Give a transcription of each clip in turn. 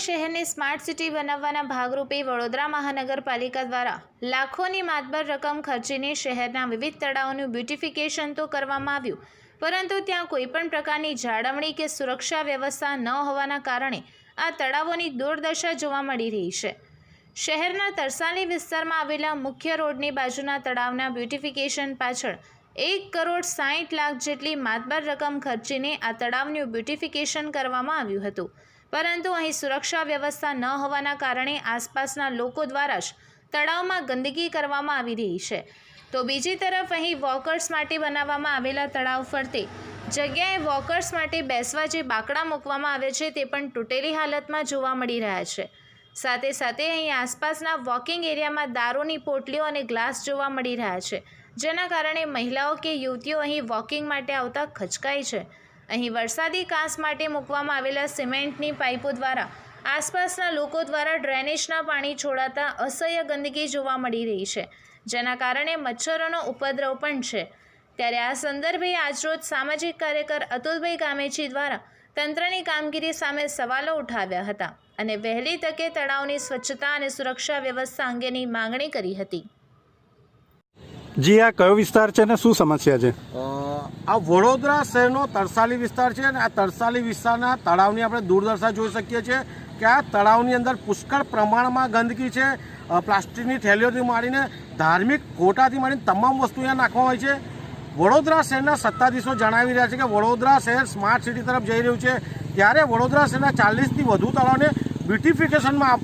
શહેરને smart city બનાવવાના ભાગરૂપે વડોદરા મહાનગરપાલિકા દ્વારા લાખોની માતબર રકમ ખર્ચીને શહેરના વિવિધ તળાવોનું બ્યુટિફિકેશન તો કરવામાં આવ્યું, પરંતુ ત્યાં કોઈપણ પ્રકારની જાળવણી કે સુરક્ષા વ્યવસ્થા ન હોવાના કારણે આ તળાવોની દુર્દશા જોવા મળી રહી છે। શહેરના તરસાલી વિસ્તારમાં આવેલા મુખ્ય રોડની બાજુના તળાવના બ્યુટિફિકેશન પાછળ 1,60,00,000 જેટલી માતબર રકમ ખર્ચીને આ તળાવનું બ્યુટિફિકેશન કરવામાં આવ્યું હતું, પરંતુ અહીં સુરક્ષા વ્યવસ્થા ન હોવાના કારણે આસપાસના લોકો દ્વારા જ તળાવમાં ગંદકી કરવામાં આવી રહી છે। તો બીજી તરફ અહીં વોકર્સ માટે બનાવવામાં આવેલા તળાવ ફરતે જગ્યાએ વોકર્સ માટે બેસવા જે બાકડા મૂકવામાં આવે છે તે પણ તૂટેલી હાલતમાં જોવા મળી રહ્યા છે। સાથે સાથે અહીં આસપાસના વોકિંગ એરિયામાં દારૂની પોટલીઓ અને ગ્લાસ જોવા મળી રહ્યા છે, જેના કારણે મહિલાઓ કે યુવતીઓ અહીં વોકિંગ માટે આવતા ખચકાય છે। અહીં વરસાદી કાંસ માટે મૂકવામાં આવેલા સિમેન્ટની પાઇપો દ્વારા આસપાસના લોકો દ્વારા ડ્રેનેજના પાણી છોડાતા અસહ્ય ગંદકી જોવા મળી રહી છે, જેના કારણે મચ્છરોનો ઉપદ્રવ પણ છે। ત્યારે આ સંદર્ભે આજરોજ સામાજિક કાર્યકર અતુલભાઈ ગામેચી દ્વારા તંત્રની કામગીરી સામે સવાલો ઉઠાવ્યા હતા અને વહેલી તકે તળાવની સ્વચ્છતા અને સુરક્ષા વ્યવસ્થા અંગેની માંગણી કરી હતી। જી, આ કયો વિસ્તાર છે ને શું સમસ્યા છે? આ વડોદરા શહેરનો તરસાલી વિસ્તાર છે અને આ તરસાલી વિસ્તારના તળાવની આપણે દુર્દશા જોઈ શકીએ છીએ કે આ તળાવની અંદર પુષ્કળ પ્રમાણમાં ગંદકી છે। પ્લાસ્ટિકની થેલીઓથી માંડીને ધાર્મિક ગોટાથી માંડીને તમામ વસ્તુ અહીંયા નાખવામાં આવી છે। વડોદરા શહેરના સત્તાધીશો જણાવી રહ્યા છે કે વડોદરા શહેર સ્માર્ટ સિટી તરફ જઈ રહ્યું છે, ત્યારે વડોદરા શહેરના 40થી વધુ તળાવને બ્યુટિફિકેશનમાં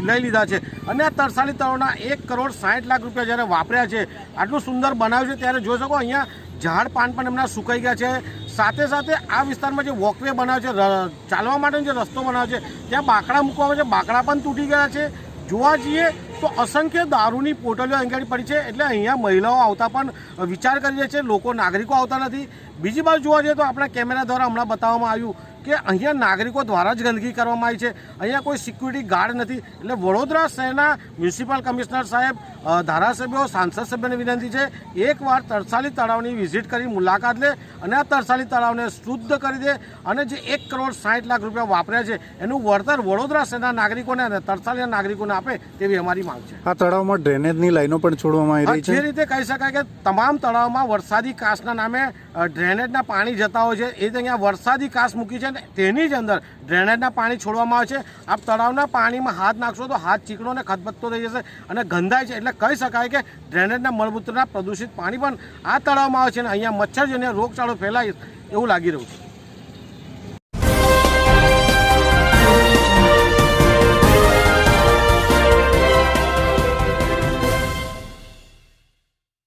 લઈ લીધા છે અને આ તરસાલી તળાવના 1,60,00,000 રૂપિયા જ્યારે વાપર્યા છે, આટલું સુંદર બનાવ્યું છે, ત્યારે જોઈ શકો અહીંયા ઝાડ પાન પણ એમના સુકાઈ ગયા છે। સાથે સાથે આ વિસ્તારમાં જે વોકવે બનાવ્યો છે, ચાલવા માટેનો જે રસ્તો બનાવ્યો છે, ત્યાં બાકડા મૂકવામાં છે, બાકડા પણ તૂટી ગયા છે। જોવા જઈએ તો અસંખ્ય દારૂની પોટલીઓ અહીં પડી છે, એટલે અહીંયા મહિલાઓ આવતા પણ વિચાર કરી રહી છે, લોકો નાગરિકો આવતા નથી। બીજી બાજુ જોવા જઈએ તો આપણા કેમેરા દ્વારા હમણાં બતાવવામાં આવ્યું કે અહીંયા નાગરિકો દ્વારા જ ગંદકી કરવામાં આવી છે, અહીંયા કોઈ સિક્યુરિટી ગાર્ડ નથી। એટલે વડોદરા શહેરના મ્યુનિસિપલ કમિશનર સાહેબ, ધારાસભ્યો, સાંસદ સભ્યોને વિનંતી છે એકવાર તરસાલી તળાવની વિઝિટ કરી મુલાકાત લે અને આ તરસાલી તળાવને શુદ્ધ કરી દે અને જે 1,60,00,000 રૂપિયા વાપર્યા છે એનું વળતર વડોદરા શહેરના નાગરિકોને અને તરસાલીના નાગરિકોને આપે તેવી અમારી માંગ છે। આ તળાવમાં ડ્રેનેજની લાઈનો પણ છોડવામાં આવી રહી છે। જે રીતે કહી શકાય કે તમામ તળાવમાં વરસાદી કાંસના નામે ડ્રેનેજના પાણી જતા હોય છે, એ અહીંયા વરસાદી કાંસ મૂકી છે, તેની જ અંદર ડ્રેનેજના પાણી છોડવામાં આવે છે। આપ તળાવના પાણીમાં હાથ નાખશો તો હાથ ચીકણો અને ખતબત્તો થઈ જશે અને ગંધાય છે, એટલે કહી શકાય કે ડ્રેનેજના મળમૂત્રના પ્રદૂષિત પાણી પણ આ તળાવમાં આવે છે અને અહીંયા મચ્છરજન્ય રોગચાળો ફેલાય એવું લાગી રહ્યું છે।